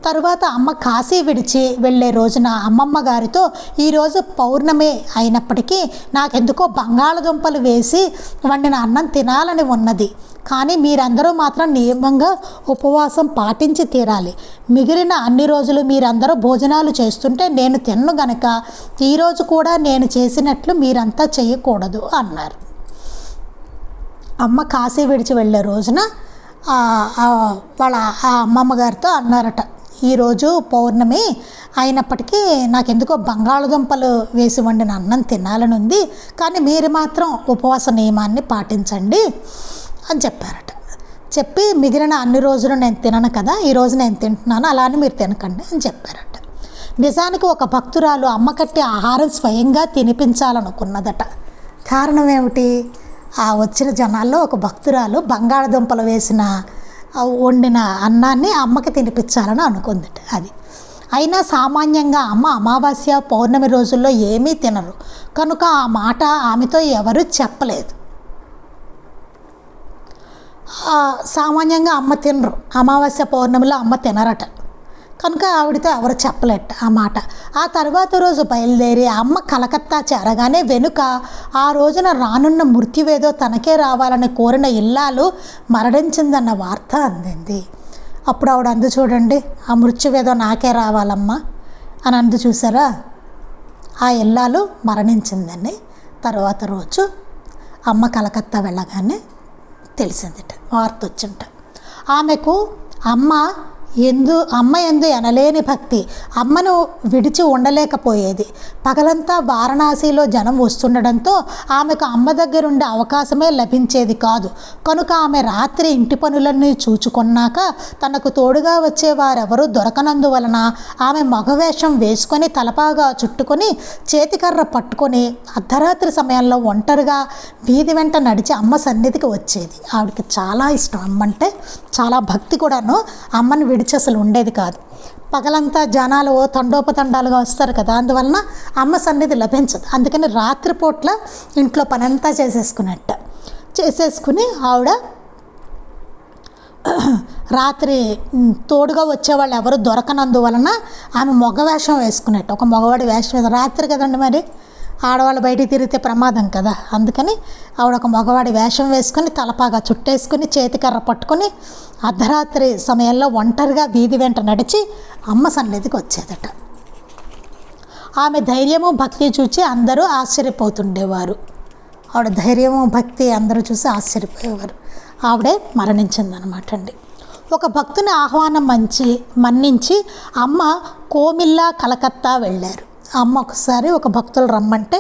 తరువాత అమ్మ కాశీ విడిచి వెళ్ళే రోజున అమ్మమ్మ గారితో, ఈరోజు పౌర్ణమి అయినప్పటికీ నాకెందుకో బంగాళదుంపలు వేసి వండిన అన్నం తినాలని ఉన్నది, కానీ మీరందరూ మాత్రం నియమంగా ఉపవాసం పాటించి తీరాలి. మిగిలిన అన్ని రోజులు మీరందరూ భోజనాలు చేస్తుంటే నేను తిన్ను గనక ఈరోజు కూడా నేను చేసినట్లు మీరంతా చేయకూడదు అన్నారు. అమ్మ కాశీ విడిచి వెళ్ళే రోజున వాళ్ళ ఆ అమ్మమ్మ గారితో అన్నారట, ఈరోజు పౌర్ణమి అయినప్పటికీ నాకెందుకో బంగాళదుంపలు వేసి వండిన అన్నం తినాలని ఉంది, కానీ మీరు మాత్రం ఉపవాస నియమాన్ని పాటించండి అని చెప్పారట. చెప్పి మిగిలిన అన్ని రోజులు నేను తినను కదా, ఈరోజు నేను తింటున్నాను, అలానే మీరు తినకండి అని చెప్పారట. నిజానికి ఒక భక్తురాలు అమ్మ కట్టి ఆహారం స్వయంగా తినిపించాలనుకున్నదట. కారణం ఏమిటి? ఆ వచ్చిన జనాల్లో ఒక భక్తురాలు బంగాళదుంపలు వేసిన వండిన అన్నాన్ని అమ్మకి తినిపించాలని అనుకుంది. అది అయినా సామాన్యంగా అమ్మ అమావాస్య పౌర్ణమి రోజుల్లో ఏమీ తినరు కనుక ఆ మాట ఆమెతో ఎవరు చెప్పలేదు. సామాన్యంగా అమ్మ తినరు, అమావాస్య పౌర్ణమిలో అమ్మ తినరట కనుక ఆవిడతో ఎవరు చెప్పలేట ఆ మాట. ఆ తర్వాత రోజు బయలుదేరి అమ్మ కలకత్తా చేరగానే వెనుక ఆ రోజున రానున్న మృత్యువేదో తనకే రావాలని కోరిన ఇల్లాలు మరణించిందన్న వార్త అందింది. అప్పుడు ఆవిడ అందు చూడండి, ఆ మృత్యువేదో నాకే రావాలమ్మా అని అందు చూసారా, ఆ ఇల్లాలు మరణించిందని తర్వాత రోజు అమ్మ కలకత్తా వెళ్ళగానే తెలిసిందిట, వార్త వచ్చింట. ఆమెకు అమ్మ ఎందు ఎనలేని భక్తి, అమ్మను విడిచి ఉండలేకపోయేది. పగలంతా వారణాసిలో జనం వస్తుండడంతో ఆమెకు అమ్మ దగ్గరుండే అవకాశమే లభించేది కాదు. కనుక ఆమె రాత్రి ఇంటి పనులన్నీ చూచుకున్నాక తనకు తోడుగా వచ్చేవారెవరూ దొరకనందువలన ఆమె మగవేషం వేసుకొని తలపాగా చుట్టుకొని చేతికర్ర పట్టుకొని అర్ధరాత్రి సమయంలో ఒంటరిగా వీధి వెంట నడిచి అమ్మ సన్నిధికి వచ్చేది. ఆవిడకి చాలా ఇష్టం, అమ్మంటే చాలా భక్తి కూడాను. అమ్మని విడిచి అసలు ఉండేది కాదు. పగలంతా జనాలు తండోపతండాలుగా వస్తారు కదా, అందువలన అమ్మ సన్నిధి లభించదు. అందుకని రాత్రిపూట్ల ఇంట్లో పనంతా చేసేసుకుని ఆవిడ రాత్రి తోడుగా వచ్చేవాళ్ళు ఎవరు దొరకనందువలన ఆమె మగవేషం వేసుకున్నట్టు, ఒక మగవాడి వేషం వేసి, రాత్రి కదండి మరి ఆడవాళ్ళు బయటికి తిరిగితే ప్రమాదం కదా, అందుకని ఆవిడ ఒక మగవాడి వేషం వేసుకొని తలపాగా చుట్టేసుకుని చేతికర్ర పట్టుకొని అర్ధరాత్రి సమయంలో ఒంటరిగా వీధి వెంట నడిచి అమ్మ సన్నిధికి వచ్చేదట. ఆమె ధైర్యము భక్తి చూసి అందరూ ఆశ్చర్యపోతుండేవారు. ఆవిడ ధైర్యము భక్తి అందరూ చూసి ఆశ్చర్యపోయేవారు. ఆవిడే మరణించిందనమాట అండి. ఒక భక్తుని ఆహ్వానం మన్నించి అమ్మ కోమిల్లా కలకత్తా వెళ్ళారు. అమ్మ ఒకసారి ఒక భక్తులు రమ్మంటే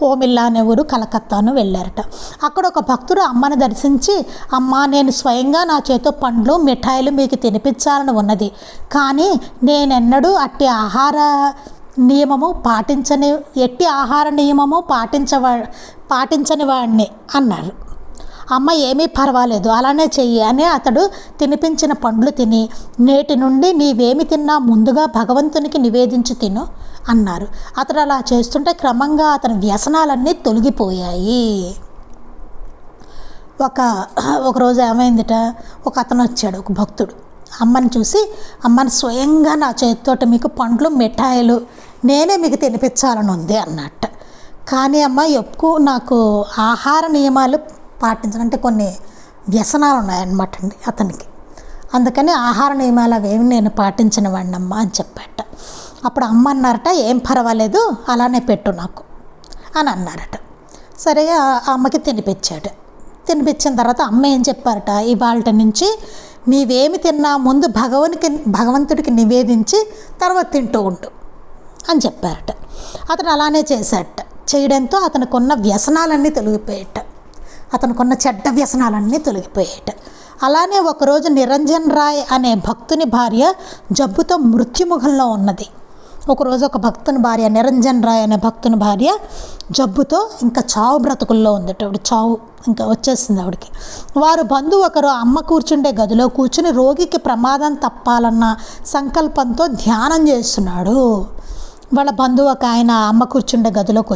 కోమిల్లా అనే ఊరు కలకత్తాను వెళ్ళారట. అక్కడ ఒక భక్తుడు అమ్మని దర్శించి, అమ్మ నేను స్వయంగా నా చేతో పండ్లు మిఠాయిలు మీకు తినిపించాలని ఉన్నది, కానీ నేనెన్నడూ ఎట్టి ఆహార నియమము పాటించని వాడిని అన్నారు. అమ్మ ఏమీ పర్వాలేదు అలానే చెయ్యి అని అతడు తినిపించిన పండ్లు తిని, నేటి నుండి నీవేమి తిన్నా ముందుగా భగవంతునికి నివేదించి తిను అన్నారు. అతడు అలా చేస్తుంటే క్రమంగా అతని వ్యసనాలన్నీ తొలగిపోయాయి. ఒకరోజు ఏమైందిట, ఒక అతను వచ్చాడు, ఒక భక్తుడు అమ్మని చూసి, అమ్మని స్వయంగా నా చేతితోటి మీకు పండ్లు మిఠాయిలు నేనే మీకు తినిపించాలని ఉంది అన్నట్టు. కానీ అమ్మ ఎక్కువ నాకు ఆహార నియమాలు పాటించాలంటే కొన్ని వ్యసనాలు ఉన్నాయన్నమాట అండి అతనికి, అందుకని ఆహార నియమాలు అవేమి నేను పాటించిన వాడినమ్మా అని చెప్పాట. అప్పుడు అమ్మ అన్నారట, ఏం పర్వాలేదు అలానే పెట్టు నాకు అని అన్నారట. సరే ఆ అమ్మకి తినిపించాడు. తినిపించిన తర్వాత అమ్మ ఏం చెప్పారట, ఇవాళ నుంచి నీవేమి తిన్నా ముందు భగవంతుడికి నివేదించి తర్వాత తింటూ ఉండు అని చెప్పారట. అతను అలానే చేశాట. చేయడంతో అతనుకున్న వ్యసనాలన్నీ తొలగిపోయాట, అతనుకున్న చెడ్డ వ్యసనాలన్నీ తొలగిపోయాట. అలానే ఒకరోజు నిరంజన్ రాయ్ అనే భక్తుని భార్య జబ్బుతో మృత్యుముఖంలో ఉన్నది. ఒకరోజు ఒక భక్తుని భార్య, నిరంజన్ రాయ్ అనే భక్తుని భార్య జబ్బుతో ఇంకా చావు బ్రతుకుల్లో ఉంది. ఆవిడ చావు ఇంకా వచ్చేసింది ఆవిడకి. వారు బంధువు ఒకరు అమ్మ కూర్చుండే గదిలో కూర్చుని రోగికి ప్రమాదం తప్పాలన్న సంకల్పంతో ధ్యానం చేస్తున్నాడు. వాళ్ళ బంధువు ఒక ఆయన అమ్మ కూర్చుండే గదిలోకి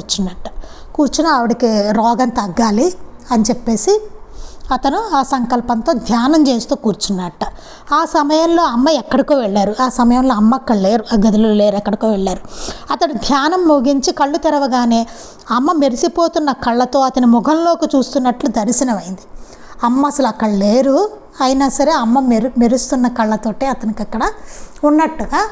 కూర్చుని ఆవిడకి రోగం తగ్గాలి అని చెప్పేసి అతను ఆ సంకల్పంతో ధ్యానం చేస్తూ కూర్చున్నట్ట. ఆ సమయంలో అమ్మ ఎక్కడికో వెళ్ళారు. ఆ సమయంలో అమ్మ అక్కడ లేరు, ఆ గదిలో లేరు, ఎక్కడికో వెళ్ళారు. అతడు ధ్యానం ముగించి కళ్ళు తెరవగానే అమ్మ మెరిసిపోతున్న కళ్ళతో అతని ముఖంలోకి చూస్తున్నట్లు దర్శనమైంది. అమ్మ అసలు అక్కడ లేరు, అయినా సరే అమ్మ మెరుస్తున్న కళ్ళతోటే అతనికి అక్కడ ఉన్నట్టుగా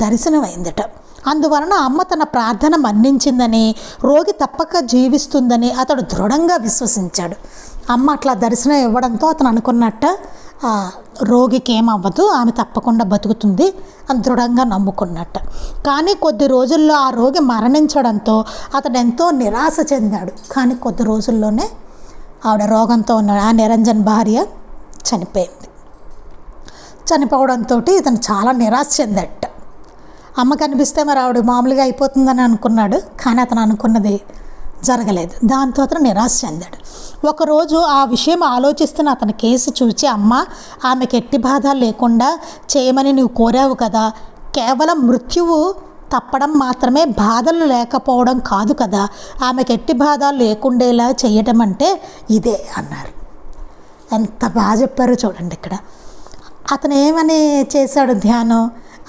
దర్శనమైందట. అందువలన అమ్మ తన ప్రార్థన మన్నించిందని, రోగి తప్పక జీవిస్తుందని అతడు దృఢంగా విశ్వసించాడు. అమ్మ అట్లా దర్శనం ఇవ్వడంతో అతను అనుకున్నట్ట, రోగికి ఏమవ్వదు, ఆమె తప్పకుండా బతుకుతుంది అని దృఢంగా నమ్ముకున్నట్ట. కానీ కొద్ది రోజుల్లో ఆ రోగి మరణించడంతో అతడు ఎంతో నిరాశ చెందాడు. కానీ కొద్ది రోజుల్లోనే ఆవిడ రోగంతో ఉన్నాడు. ఆ నిరంజన్ భార్య చనిపోయింది. చనిపోవడంతో ఇతను చాలా నిరాశ చెందట. అమ్మ కనిపిస్తే మరి ఆవిడ మామూలుగా అయిపోతుందని అనుకున్నాడు, కానీ అతను అనుకున్నది జరగలేదు. దాంతో అతను నిరాశ చెందాడు. ఒకరోజు ఆ విషయం ఆలోచిస్తున్న అతని కేసు చూచి, అమ్మ, ఆమెకి ఎట్టి బాధ లేకుండా చేయమని నువ్వు కోరావు కదా, కేవలం మృత్యువు తప్పడం మాత్రమే, బాధలు లేకపోవడం కాదు కదా, ఆమెకి ఎట్టి బాధ లేకుండేలా చేయటం అంటే ఇదే అన్నారు. ఎంత బాగా చెప్పారో చూడండి. ఇక్కడ అతను ఏమని చేశాడు ధ్యానం?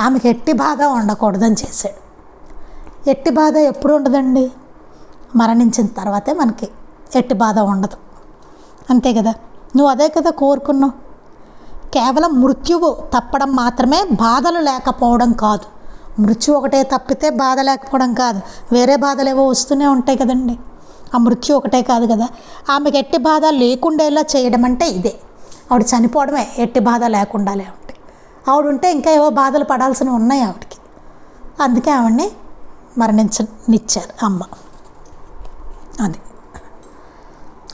ఆమెకి ఎట్టి బాధ ఉండకూడదని చేశాడు. ఎట్టి బాధ ఎప్పుడు ఉండదండి? మరణించిన తర్వాతే మనకి ఎట్టి బాధ ఉండదు, అంతే కదా. నువ్వు అదే కదా కోరుకున్నావు. కేవలం మృత్యువు తప్పడం మాత్రమే, బాధలు లేకపోవడం కాదు. మృత్యు ఒకటే తప్పితే బాధ లేకపోవడం కాదు, వేరే బాధలు ఏవో వస్తూనే ఉంటాయి కదండి. ఆ మృత్యు ఒకటే కాదు కదా. ఆమెకి ఎట్టి బాధ లేకుండేలా చేయడం అంటే ఇదే. ఆవిడ చనిపోవడమే ఎట్టి బాధ లేకుండాలే ఉంటాయి. ఆవిడ ఉంటే ఇంకా ఏవో బాధలు పడాల్సినవి ఉన్నాయి ఆవిడకి. అందుకే ఆవిడని మరణించనిచ్చారు అమ్మ. అది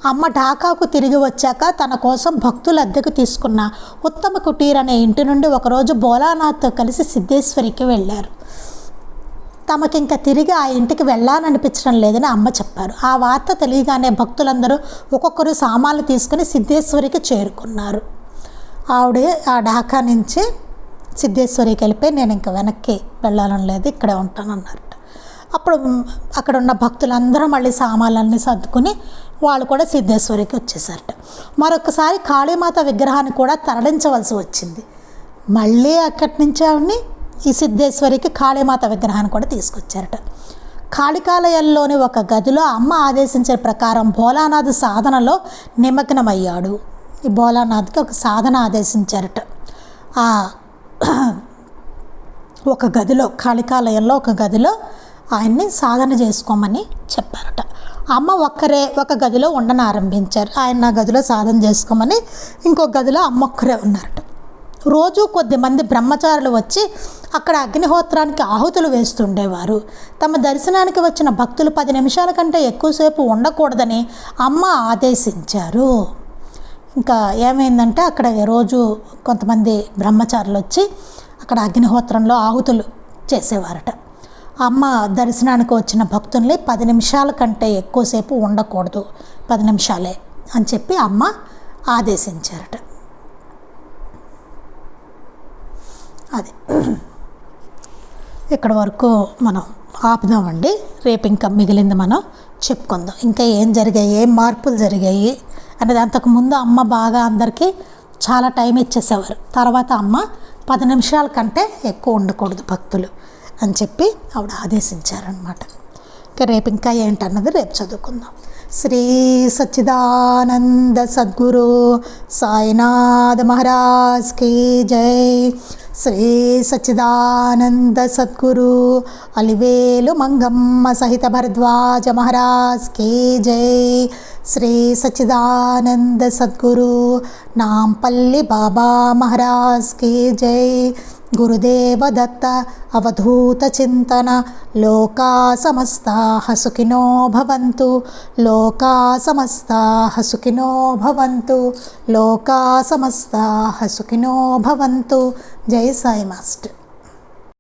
అమ్మ ఢాకాకు తిరిగి వచ్చాక తన కోసం భక్తులు అద్దెకు తీసుకున్న ఉత్తమ కుటీర్ అనే ఇంటి నుండి ఒకరోజు భోలానాథ్తో కలిసి సిద్ధేశ్వరికి వెళ్ళారు. తమకింక తిరిగి ఆ ఇంటికి వెళ్ళాలనిపించడం లేదని అమ్మ చెప్పారు. ఆ వార్త తెలియగానే భక్తులందరూ ఒక్కొక్కరు సామాన్లు తీసుకుని సిద్ధేశ్వరికి చేరుకున్నారు. ఆవిడ ఆ ఢాకా నుంచి సిద్ధేశ్వరికి వెళ్ళిపోయి, నేను ఇంకా వెనక్కి వెళ్ళాలని లేదు, ఇక్కడే ఉంటానన్నారట. అప్పుడు అక్కడ ఉన్న భక్తులందరూ మళ్ళీ సామాన్లన్నీ సర్దుకుని వాళ్ళు కూడా సిద్ధేశ్వరికి వచ్చేసారట. మరొకసారి కాళీమాత విగ్రహాన్ని కూడా తరలించవలసి వచ్చింది. మళ్ళీ అక్కడి నుంచి ఆవిడ్ని ఈ సిద్ధేశ్వరికి కాళీమాత విగ్రహాన్ని కూడా తీసుకొచ్చారట. కాళికాలయంలోని ఒక గదిలో అమ్మ ఆదేశించిన ప్రకారం భోలానాథ్ సాధనలో నిమగ్నమయ్యాడు. ఈ భోలానాథ్కి ఒక సాధన ఆదేశించారట. ఒక గదిలో, కాళికాలయంలో ఒక గదిలో ఆయన్ని సాధన చేసుకోమని చెప్పారట. అమ్మ ఒక్కరే ఒక గదిలో ఉండనారంభించారు. ఆయన గదిలో సాధన చేసుకోమని ఇంకొక గదిలో అమ్మ ఒక్కరే ఉన్నారట. రోజు కొద్దిమంది బ్రహ్మచారులు వచ్చి అక్కడ అగ్నిహోత్రానికి ఆహుతులు వేస్తుండేవారు. తమ దర్శనానికి వచ్చిన భక్తులు 10 నిమిషాల కంటే ఎక్కువసేపు ఉండకూడదని అమ్మ ఆదేశించారు. ఇంకా ఏమైందంటే అక్కడ రోజు కొంతమంది బ్రహ్మచారులు వచ్చి అక్కడ అగ్నిహోత్రంలో ఆహుతులు చేసేవారట. అమ్మ దర్శనానికి వచ్చిన భక్తుల్ని 10 నిమిషాల కంటే ఎక్కువసేపు ఉండకూడదు, 10 నిమిషాలే అని చెప్పి అమ్మ ఆదేశించారట. అది ఇక్కడ వరకు మనం ఆపుదామండి. రేపు ఇంకా మిగిలింది మనం చెప్పుకుందాం. ఇంకా ఏం జరిగాయి, ఏం మార్పులు జరిగాయి అనేది. అంతకుముందు అమ్మ బాగా అందరికీ చాలా టైం ఇచ్చేసేవారు. తర్వాత అమ్మ 10 నిమిషాల కంటే ఎక్కువ ఉండకూడదు భక్తులు అని చెప్పి ఆవిడ ఆదేశించారనమాట. రేపు ఇంకా ఏంటన్నది రేపు చదువుకుందాం. శ్రీ సచ్చిదానంద సద్గురు సాయినాథ్ మహారాజ్ కీ జై. శ్రీ సచ్చిదానంద సద్గురు అలివేలు మంగమ్మ సహిత భరద్వాజ మహారాజ్ కీ జై. శ్రీ సచ్చిదానంద సద్గురు నాంపల్లి బాబా మహారాజ్ కీ జై. గురుదేవ దత్త అవధూత చింతన. లోకా సమస్తాః సుఖినో భవంతు. లోకా సమస్తాః సుఖినో భవంతు. లోకా సమస్తాః సుఖినో భవంతు. జై సాయి మాస్టర్.